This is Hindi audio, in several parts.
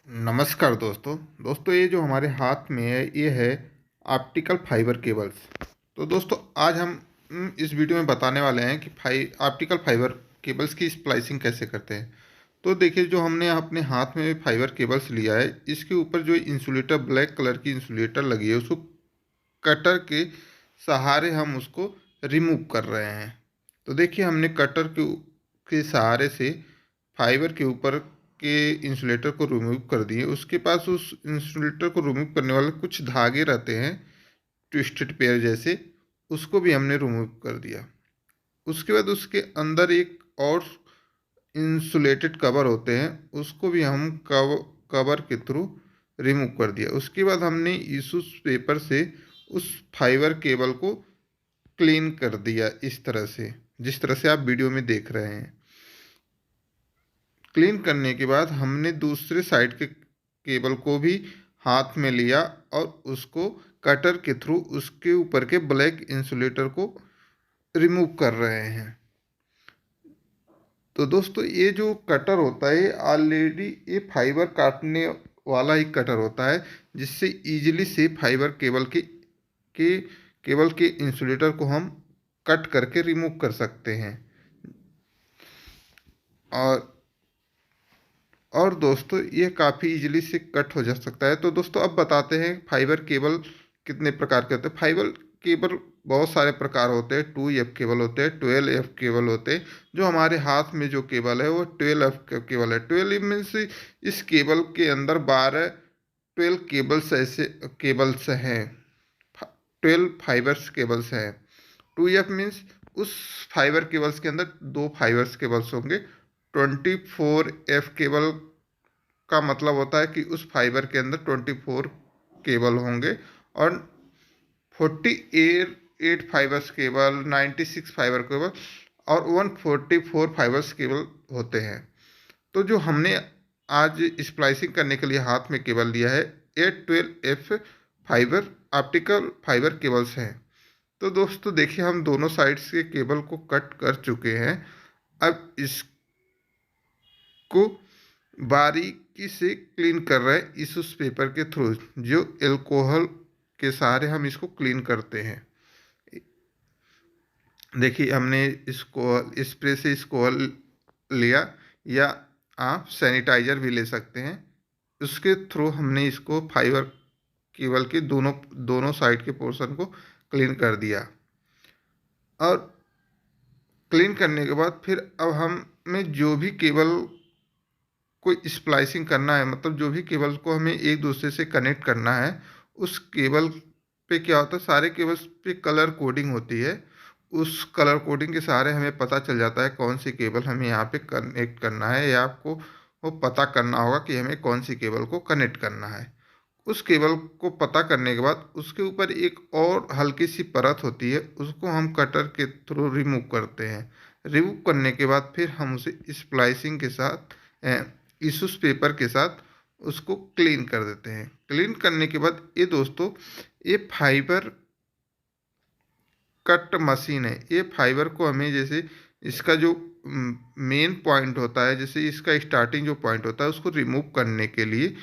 नमस्कार दोस्तों ये जो हमारे हाथ में है ये है ऑप्टिकल फाइबर केबल्स। तो दोस्तों आज हम इस वीडियो में बताने वाले हैं कि ऑप्टिकल फाइबर केबल्स की स्प्लाइसिंग कैसे करते हैं। तो देखिए, जो हमने अपने हाथ में फाइबर केबल्स लिया है, इसके ऊपर जो इंसुलेटर ब्लैक कलर की इंसुलेटर लगी है, उसको कटर के सहारे हम उसको रिमूव कर रहे हैं। तो देखिए, हमने कटर के सहारे से फाइबर के ऊपर के इंसुलेटर को रिमूव कर दिए। उसके पास उस इंसुलेटर को रिमूव करने वाले कुछ धागे रहते हैं, ट्विस्टेड पेयर जैसे, उसको भी हमने रिमूव कर दिया। उसके बाद उसके अंदर एक और इंसुलेटेड कवर होते हैं, उसको भी हम कवर के थ्रू रिमूव कर दिया। उसके बाद हमने इशू पेपर से उस फाइबर केबल को क्लीन कर दिया, इस तरह से, जिस तरह से आप वीडियो में देख रहे हैं। क्लीन करने के बाद हमने दूसरे साइड के केबल को भी हाथ में लिया और उसको कटर के थ्रू उसके ऊपर के ब्लैक इंसुलेटर को रिमूव कर रहे हैं। तो दोस्तों, ये जो कटर होता है ऑलरेडी ये फाइबर काटने वाला ही कटर होता है, जिससे इजीली से फाइबर केबल के इंसुलेटर को हम कट करके रिमूव कर सकते हैं। और दोस्तों, ये काफ़ी इजीली से कट हो जा सकता है। तो दोस्तों, अब बताते हैं फाइबर केबल कितने प्रकार के होते हैं। फाइबर केबल बहुत सारे प्रकार होते हैं। 2F केबल होते हैं, 12F केबल होते हैं। जो हमारे हाथ में जो केबल है वो 12F केबल है। 12 मीन्स इस केबल के अंदर 12 केबल्स ऐसे केबल्स हैं, 12 फाइबर्स केबल्स हैं। 2F मीन्स उस फाइबर केबल्स के अंदर दो फाइबर्स केबल्स होंगे। 24F केबल का मतलब होता है कि उस फाइबर के अंदर 24 केबल होंगे। और 48 फाइबर्स केबल, 96 फाइबर केबल और 144 फाइबर्स केबल होते हैं। तो जो हमने आज स्प्लाइसिंग करने के लिए हाथ में केबल लिया है, ये 12F fibre optical fibre cables हैं। तो दोस्तों देखिए, हम दोनों साइड्स के केबल को कट कर चुके हैं। अब इसको बारीकी से क्लीन कर रहे हैं इस पेपर के थ्रू, जो एल्कोहल के सहारे हम इसको क्लीन करते हैं। देखिए, हमने इसको स्प्रे से इसको लिया, या आप सैनिटाइजर भी ले सकते हैं। उसके थ्रू हमने इसको फाइबर केबल के दोनों दोनों साइड के पोर्शन को क्लीन कर दिया। और क्लीन करने के बाद फिर अब हमें जो भी केबल को स्प्लाइसिंग करना है, मतलब जो भी केबल को हमें एक दूसरे से कनेक्ट करना है, उस केबल पे क्या होता है, सारे केबल्स पे कलर कोडिंग होती है। उस कलर कोडिंग के सहारे हमें पता चल जाता है कौन सी केबल हमें यहाँ पे कनेक्ट करना है, या आपको वो पता करना होगा कि हमें कौन सी केबल को कनेक्ट करना है। उस केबल को पता करने के बाद उसके ऊपर एक और हल्की सी परत होती है, उसको हम कटर के थ्रू रिमूव करते हैं। रिमूव करने के बाद फिर हम उसे स्प्लाइसिंग के साथ इशूस पेपर के साथ उसको क्लीन कर देते हैं। क्लीन करने के बाद ये दोस्तों, ये फाइबर कट मशीन है। ये फाइबर को हमें, जैसे इसका जो मेन पॉइंट होता है, जैसे इसका स्टार्टिंग जो पॉइंट होता है, उसको रिमूव करने के लिए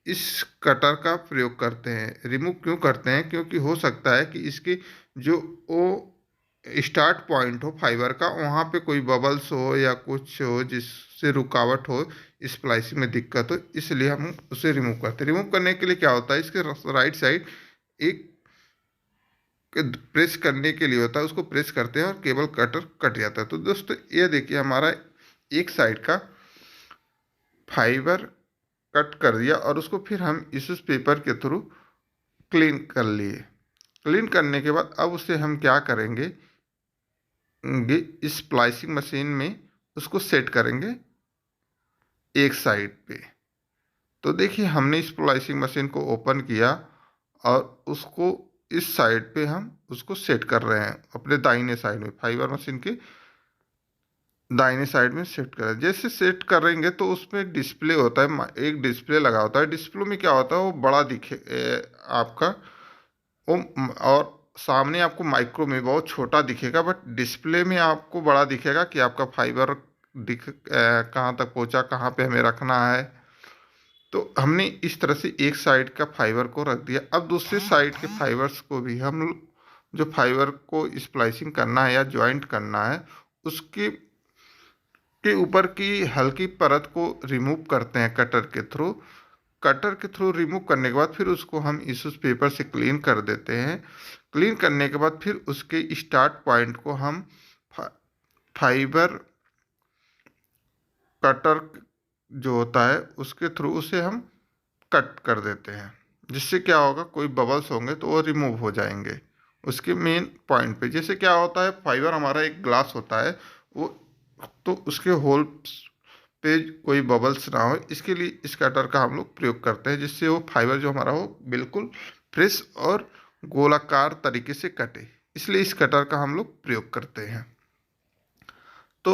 इस कटर का प्रयोग करते हैं। रिमूव क्यों करते हैं? क्योंकि हो सकता है कि इसके जो वो स्टार्ट पॉइंट हो फाइबर का, वहाँ पे कोई बबल्स हो या कुछ हो जिससे रुकावट हो, स्प्लाइसिंग में दिक्कत हो, इसलिए हम उसे रिमूव करते हैं। रिमूव करने के लिए क्या होता है, इसके राइट साइड एक प्रेस करने के लिए होता है, उसको प्रेस करते हैं और केबल कटर कट जाता है। तो दोस्तों, ये देखिए, हमारा एक साइड का फाइबर कट कर दिया और उसको फिर हम इस पेपर के थ्रू क्लीन कर लिए। क्लीन करने के बाद अब उसे हम क्या करेंगे, इस स्प्लाइसिंग मशीन में उसको सेट करेंगे एक साइड पे। तो देखिए, हमने स्प्लाइसिंग मशीन को ओपन किया और उसको इस साइड पे हम उसको सेट कर रहे हैं, अपने दाहिने साइड में, फाइबर मशीन के दाहिने साइड में सेट करें। जैसे सेट करेंगे तो उसमें डिस्प्ले होता है, एक डिस्प्ले लगा होता है। डिस्प्ले में क्या होता है, वो बड़ा दिखे आपका वो, और सामने आपको माइक्रो में बहुत छोटा दिखेगा, बट डिस्प्ले में आपको बड़ा दिखेगा कि आपका फाइबर कहाँ तक पहुँचा, कहाँ पे हमें रखना है। तो हमने इस तरह से एक साइड का फाइबर को रख दिया। अब दूसरे साइड के फाइबर्स को भी हम जो फाइबर को स्प्लाइसिंग करना है या ज्वाइंट करना है उसके ऊपर की हल्की परत को रिमूव करते हैं कटर के थ्रू। कटर के थ्रू रिमूव करने के बाद फिर उसको हम इस पेपर से क्लीन कर देते हैं। क्लीन करने के बाद फिर उसके स्टार्ट पॉइंट को हम फाइबर कटर जो होता है उसके थ्रू उसे हम कट कर देते हैं, जिससे क्या होगा, कोई बबल्स होंगे तो वो रिमूव हो जाएंगे उसके मेन पॉइंट पे। जैसे क्या होता है, फाइबर हमारा एक ग्लास होता है, वो तो उसके होल पे कोई बबल्स ना हो, इसके लिए इस कटर का हम लोग प्रयोग करते हैं, जिससे वो फाइबर जो हमारा हो बिल्कुल फ्रेश और गोलाकार तरीके से कटे। इसलिए इस कटर का हम लोग प्रयोग करते हैं। तो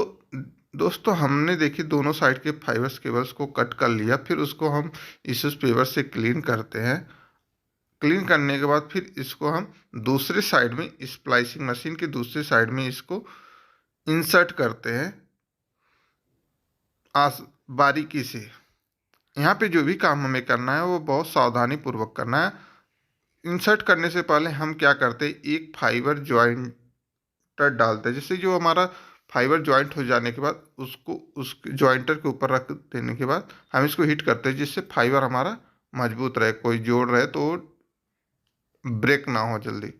दोस्तों हमने देखी दोनों साइड के फाइबर्स केबल्स को कट कर लिया, फिर उसको हम इस पेपर से क्लीन करते हैं। क्लीन करने के बाद फिर इसको हम दूसरे साइड में, स्प्लाइसिंग मशीन के दूसरे साइड में इसको इंसर्ट करते हैं बारीकी से। यहाँ पे जो भी काम हमें करना है वो बहुत सावधानी पूर्वक करना है। इंसर्ट करने से पहले हम क्या करते हैं, एक फाइबर ज्वाइंटर डालते हैं, जिससे जो हमारा फाइबर ज्वाइंट हो जाने के बाद उसको उस ज्वाइंटर के ऊपर रख देने के बाद हम इसको हीट करते हैं, जिससे फाइबर हमारा मजबूत रहे, कोई जोड़ रहे तो ब्रेक ना हो जल्दी।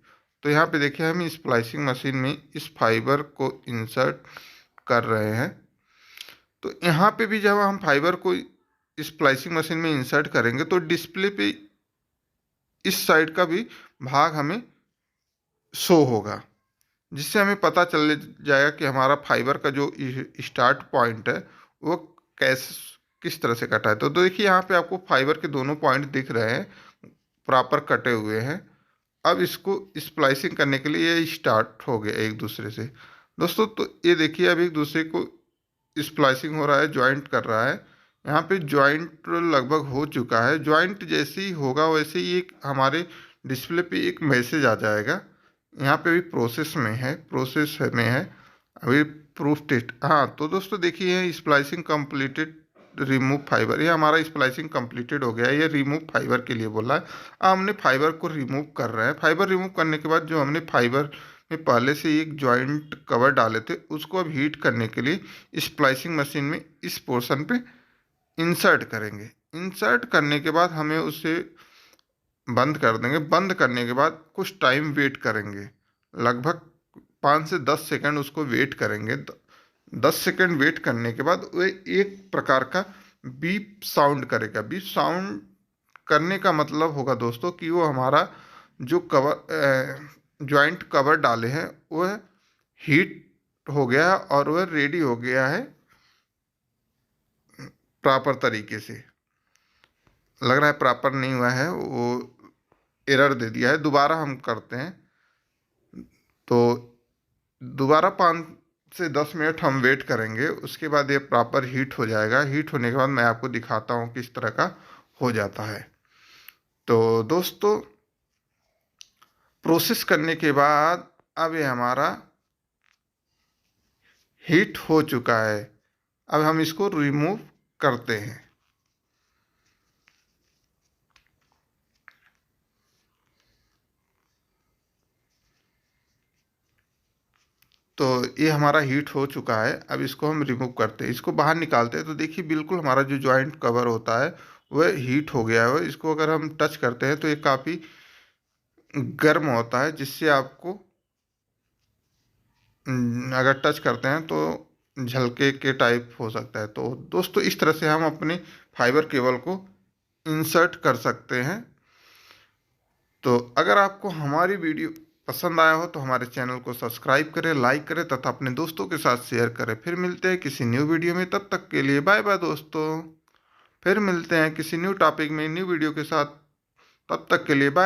तो यहाँ पे देखिए हम स्प्लाइसिंग मशीन में इस फाइबर को इंसर्ट कर रहे हैं। तो यहाँ पे भी जब हम फाइबर को स्प्लाइसिंग मशीन में इंसर्ट करेंगे तो डिस्प्ले पे इस साइड का भी भाग हमें शो होगा, जिससे हमें पता चल जाएगा कि हमारा फाइबर का जो स्टार्ट पॉइंट है वो किस तरह से कटा है। तो देखिए यहाँ पे आपको फाइबर के दोनों पॉइंट दिख रहे हैं, प्रॉपर कटे हुए हैं। अब इसको स्प्लाइसिंग करने के लिए ये स्टार्ट हो गया एक दूसरे से। दोस्तों तो ये देखिए अब एक दूसरे को स्प्लाइसिंग हो रहा है, ज्वाइंट कर रहा है। यहाँ पे ज्वाइंट लगभग हो चुका है। ज्वाइंट जैसे ही होगा वैसे ही एक हमारे डिस्प्ले पे एक मैसेज आ जाएगा। यहाँ पे भी प्रोसेस में है अभी प्रूफ टेस्ट। हाँ तो दोस्तों देखिए स्प्लाइसिंग कंप्लीटेड, रिमूव फाइबर, ये हमारा स्प्लाइसिंग कंप्लीटेड हो गया है। ये रिमूव फाइबर के लिए बोला है। अब हमने फाइबर को रिमूव कर रहे हैं। फाइबर रिमूव करने के बाद जो हमने फाइबर में पहले से एक जॉइंट कवर डाले थे उसको अब हीट करने के लिए स्प्लाइसिंग मशीन में इस पोर्शन पे इंसर्ट करेंगे। इंसर्ट करने के बाद हमें उसे बंद कर देंगे। बंद करने के बाद कुछ टाइम वेट करेंगे, लगभग 5 से 10 सेकंड उसको वेट करेंगे। 10 सेकंड वेट करने के बाद वो एक प्रकार का बीप साउंड करेगा। बीप साउंड करने का मतलब होगा दोस्तों कि वो हमारा जो कवर जॉइंट कवर डाले हैं वह हीट हो गया और वह रेडी हो गया है प्रॉपर तरीके से। लग रहा है प्रॉपर नहीं हुआ है, वो एरर दे दिया है। दोबारा हम करते हैं तो दोबारा 5 से 10 मिनट हम वेट करेंगे। उसके बाद ये प्रॉपर हीट हो जाएगा। हीट होने के बाद मैं आपको दिखाता हूँ किस तरह का हो जाता है। तो दोस्तों प्रोसेस करने के बाद अब ये हमारा हीट हो चुका है। अब हम इसको रिमूव करते हैं। तो ये हमारा हीट हो चुका है। अब इसको हम रिमूव करते हैं, इसको बाहर निकालते हैं। तो देखिए बिल्कुल हमारा जो जॉइंट कवर होता है वह हीट हो गया है। इसको अगर हम टच करते हैं तो ये काफ़ी गर्म होता है, जिससे आपको अगर टच करते हैं तो झलके के टाइप हो सकता है। तो दोस्तों इस तरह से हम अपने फाइबर केबल को इंसर्ट कर सकते हैं। तो अगर आपको हमारी वीडियो पसंद आया हो तो हमारे चैनल को सब्सक्राइब करें, लाइक करें तथा अपने दोस्तों के साथ शेयर करें। फिर मिलते हैं किसी न्यू वीडियो में, तब तक के लिए बाय बाय दोस्तों। फिर मिलते हैं किसी न्यू टॉपिक में न्यू वीडियो के साथ, तब तक के लिए बाय।